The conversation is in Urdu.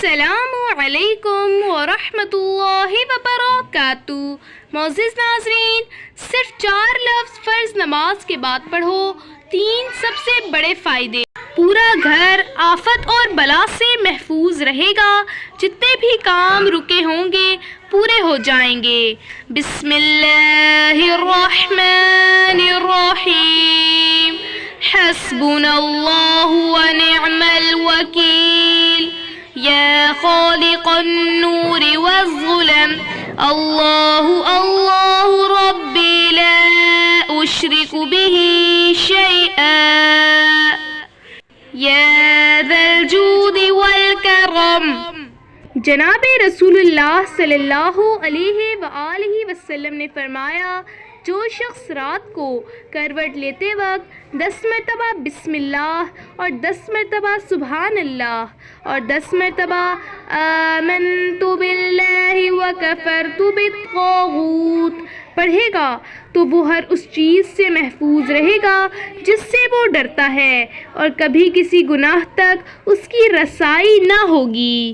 السلام علیکم ورحمۃ اللہ وبرکاتہ۔ معزز ناظرین، صرف 4 لفظ فرض نماز کے بعد پڑھو، 3 سب سے بڑے فائدے۔ پورا گھر آفت اور بلا سے محفوظ رہے گا، جتنے بھی کام رکے ہوں گے پورے ہو جائیں گے۔ بسم اللہ الرحمن الرحیم، حسبنا اللہ ونعم الوکیل، یا خالق النور والظلم، اللہ اللہ ربی لا اشرک به شیئا، یا ذا الجود والکرم۔ جناب رسول اللہ صلی اللہ علیہ وآلہ وسلم نے فرمایا، جو شخص رات کو کروٹ لیتے وقت 10 مرتبہ بسم اللہ اور 10 مرتبہ سبحان اللہ اور 10 مرتبہ آمنت باللہ وکفرت بالطاغوت پڑھے گا تو وہ ہر اس چیز سے محفوظ رہے گا جس سے وہ ڈرتا ہے، اور کبھی کسی گناہ تک اس کی رسائی نہ ہوگی۔